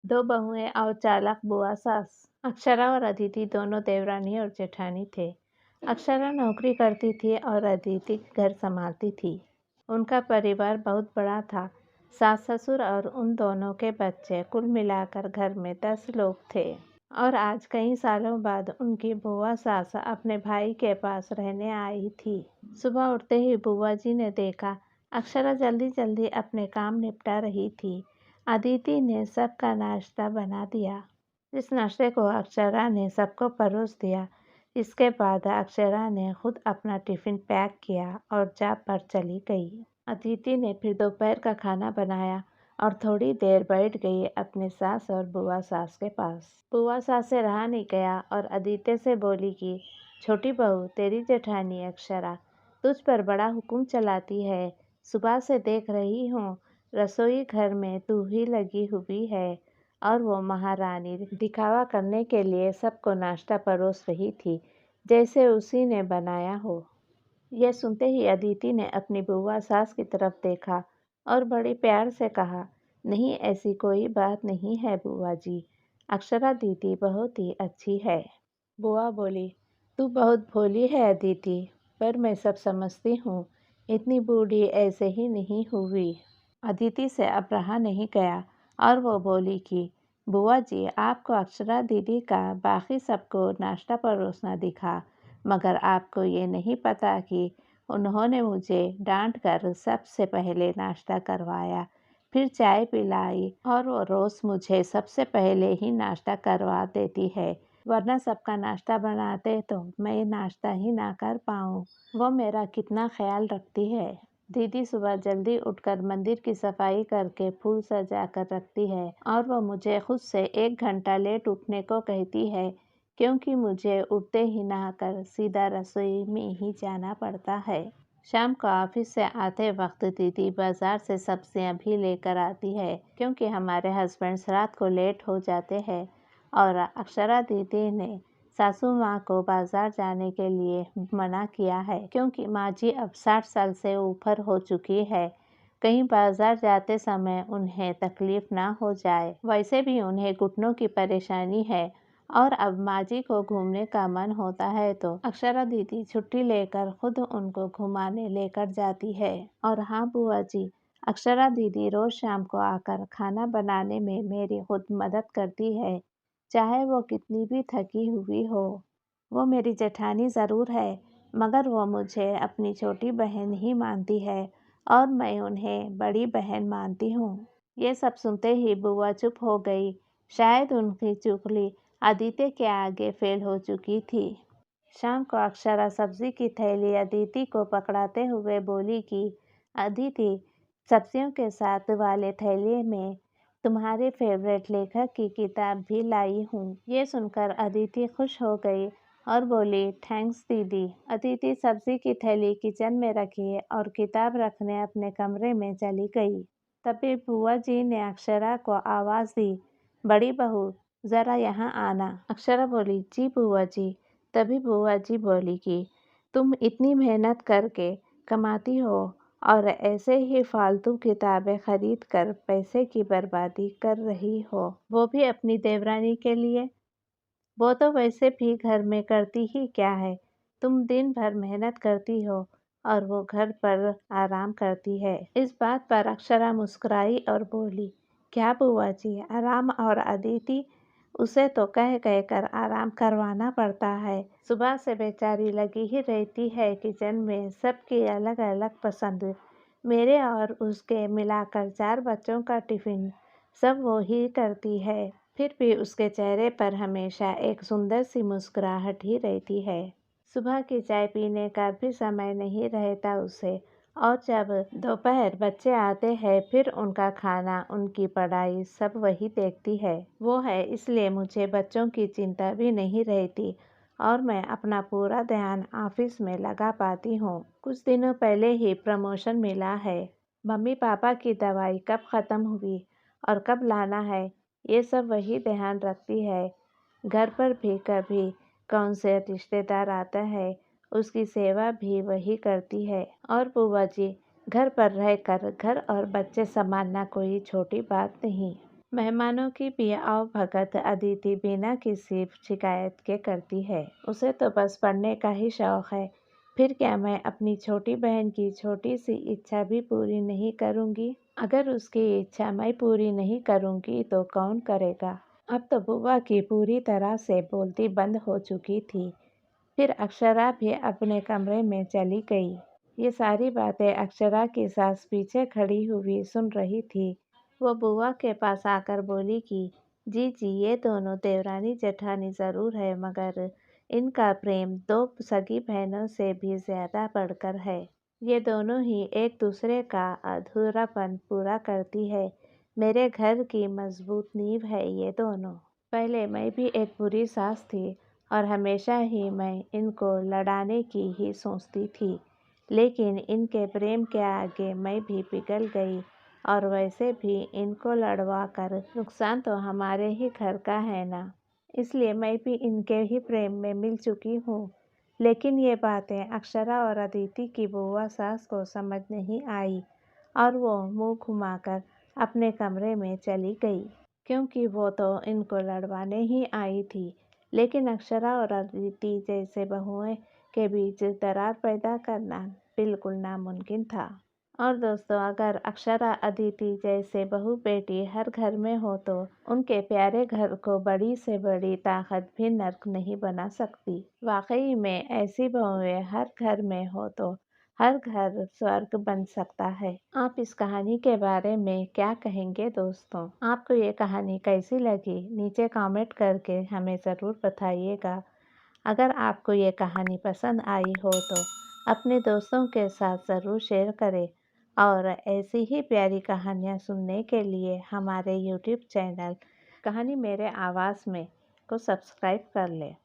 दो बहुएं और चालाक बुआ सास। अक्षरा और अदिति दोनों देवरानी और जेठानी थे। अक्षरा नौकरी करती थी और अदिति घर संभालती थी। उनका परिवार बहुत बड़ा था। सास ससुर और उन दोनों के बच्चे, कुल मिलाकर घर में 10 लोग थे। और आज कई सालों बाद उनकी बुआ सास अपने भाई के पास रहने आई थी। सुबह उठते ही बुआ जी ने देखा अक्षरा जल्दी जल्दी अपने काम निपटा रही थी। अदिति ने सबका नाश्ता बना दिया। इस नाश्ते को अक्षरा ने सबको परोस दिया। इसके बाद अक्षरा ने खुद अपना टिफिन पैक किया और जॉब पर चली गई। अदिति ने फिर दोपहर का खाना बनाया और थोड़ी देर बैठ गई अपने सास और बुआ सास के पास। बुआ सास से रहा नहीं गया और अदिति से बोली कि छोटी बहू, तेरी जेठानी अक्षरा तुझ पर बड़ा हुक्म चलाती है। सुबह से देख रही हूँ रसोई घर में तू ही लगी हुई है और वो महारानी दिखावा करने के लिए सबको नाश्ता परोस रही थी, जैसे उसी ने बनाया हो। यह सुनते ही अदिति ने अपनी बुआ सास की तरफ देखा और बड़े प्यार से कहा, नहीं, ऐसी कोई बात नहीं है बुआ जी। अक्षरा दीदी बहुत ही अच्छी है। बुआ बोली, तू बहुत भोली है अदिति, पर मैं सब समझती हूँ। इतनी बूढ़ी ऐसे ही नहीं हुई। अदिति से अब रहा नहीं गया और वो बोली कि बुआ जी, आपको अक्षरा दीदी का बाकी सबको नाश्ता परोसना दिखा, मगर आपको ये नहीं पता कि उन्होंने मुझे डांट कर सबसे पहले नाश्ता करवाया, फिर चाय पिलाई और वो रोज़ मुझे सबसे पहले ही नाश्ता करवा देती है, वरना सबका नाश्ता बनाते तो मैं नाश्ता ही ना कर पाऊँ। वो मेरा कितना ख्याल रखती है। दीदी सुबह जल्दी उठकर मंदिर की सफाई करके फूल सजा कर रखती है और वो मुझे खुद से 1 घंटा लेट उठने को कहती है, क्योंकि मुझे उठते ही नहाकर सीधा रसोई में ही जाना पड़ता है। शाम को ऑफिस से आते वक्त दीदी बाजार से सब्जियां भी लेकर आती है, क्योंकि हमारे हस्बैंड्स रात को लेट हो जाते हैं। और अक्षरा दीदी ने सासू माँ को बाजार जाने के लिए मना किया है, क्योंकि माँ जी अब 60 साल से ऊपर हो चुकी है। कहीं बाजार जाते समय उन्हें तकलीफ ना हो जाए। वैसे भी उन्हें घुटनों की परेशानी है और अब माँ जी को घूमने का मन होता है तो अक्षरा दीदी छुट्टी लेकर खुद उनको घुमाने लेकर जाती है। और हाँ बुआ जी, अक्षरा दीदी रोज शाम को आकर खाना बनाने में मेरी खुद मदद करती है, चाहे वो कितनी भी थकी हुई हो। वो मेरी जेठानी ज़रूर है, मगर वो मुझे अपनी छोटी बहन ही मानती है और मैं उन्हें बड़ी बहन मानती हूँ। ये सब सुनते ही बुआ चुप हो गई। शायद उनकी चुगली अदिति के आगे फेल हो चुकी थी। शाम को अक्षरा सब्जी की थैली अदिति को पकड़ाते हुए बोली कि अदिति, सब्जियों के साथ वाले थैली में तुम्हारे फेवरेट लेखक की किताब भी लाई हूँ। ये सुनकर अदिति खुश हो गई और बोली, थैंक्स दीदी। अदिति सब्जी की थैली किचन में रखी और किताब रखने अपने कमरे में चली गई। तभी बुआ जी ने अक्षरा को आवाज़ दी, बड़ी बहू, ज़रा यहाँ आना। अक्षरा बोली, जी बुआ जी। तभी बुआ जी बोली कि तुम इतनी मेहनत करके कमाती हो और ऐसे ही फालतू किताबें खरीद कर पैसे की बर्बादी कर रही हो, वो भी अपनी देवरानी के लिए। वो तो वैसे भी घर में करती ही क्या है। तुम दिन भर मेहनत करती हो और वो घर पर आराम करती है। इस बात पर अक्षरा मुस्कुराई और बोली, क्या बुआ जी, आराम? और अदिति, उसे तो कह कह कर आराम करवाना पड़ता है। सुबह से बेचारी लगी ही रहती है किचन में, सबकी अलग अलग पसंद, मेरे और उसके मिलाकर 4 बच्चों का टिफिन सब वो ही करती है। फिर भी उसके चेहरे पर हमेशा एक सुंदर सी मुस्कुराहट ही रहती है। सुबह की चाय पीने का भी समय नहीं रहता उसे, और जब दोपहर बच्चे आते हैं फिर उनका खाना, उनकी पढ़ाई सब वही देखती है। वो है, इसलिए मुझे बच्चों की चिंता भी नहीं रहती और मैं अपना पूरा ध्यान ऑफिस में लगा पाती हूँ। कुछ दिनों पहले ही प्रमोशन मिला है। मम्मी पापा की दवाई कब ख़त्म हुई और कब लाना है, ये सब वही ध्यान रखती है। घर पर भी कभी कौन से रिश्तेदार आता है, उसकी सेवा भी वही करती है। और बुआ जी, घर पर रहकर घर और बच्चे संभालना कोई छोटी बात नहीं। मेहमानों की भी आवभगत अदिति बिना किसी शिकायत के करती है। उसे तो बस पढ़ने का ही शौक है। फिर क्या मैं अपनी छोटी बहन की छोटी सी इच्छा भी पूरी नहीं करूँगी? अगर उसकी इच्छा मैं पूरी नहीं करूँगी तो कौन करेगा? अब तो बुआ की पूरी तरह से बोलती बंद हो चुकी थी। फिर अक्षरा भी अपने कमरे में चली गई। ये सारी बातें अक्षरा की सास पीछे खड़ी हुई सुन रही थी। वो बुआ के पास आकर बोली कि जी जी, ये दोनों देवरानी जेठानी ज़रूर है, मगर इनका प्रेम दो सगी बहनों से भी ज़्यादा बढ़कर है। ये दोनों ही एक दूसरे का अधूरापन पूरा करती है। मेरे घर की मजबूत नींव है ये दोनों। पहले मैं भी एक बुरी सास थी और हमेशा ही मैं इनको लड़ाने की ही सोचती थी, लेकिन इनके प्रेम के आगे मैं भी पिघल गई। और वैसे भी इनको लड़वा कर नुकसान तो हमारे ही घर का है ना, इसलिए मैं भी इनके ही प्रेम में मिल चुकी हूँ। लेकिन ये बातें अक्षरा और अदिति की बुआ सास को समझ नहीं आई और वो मुंह घुमाकर अपने कमरे में चली गई, क्योंकि वो तो इनको लड़वाने ही आई थी। लेकिन अक्षरा और अदिति जैसे बहुओं के बीच दरार पैदा करना बिल्कुल नामुमकिन था। और दोस्तों, अगर अक्षरा अदिति जैसे बहू बेटी हर घर में हो तो उनके प्यारे घर को बड़ी से बड़ी ताकत भी नर्क नहीं बना सकती। वाकई में ऐसी बहुएं हर घर में हो तो हर घर स्वर्ग बन सकता है। आप इस कहानी के बारे में क्या कहेंगे दोस्तों? आपको ये कहानी कैसी लगी? नीचे कमेंट करके हमें ज़रूर बताइएगा। अगर आपको ये कहानी पसंद आई हो तो अपने दोस्तों के साथ ज़रूर शेयर करें और ऐसी ही प्यारी कहानियाँ सुनने के लिए हमारे यूट्यूब चैनल कहानी मेरे आवाज़ में को सब्सक्राइब कर लें।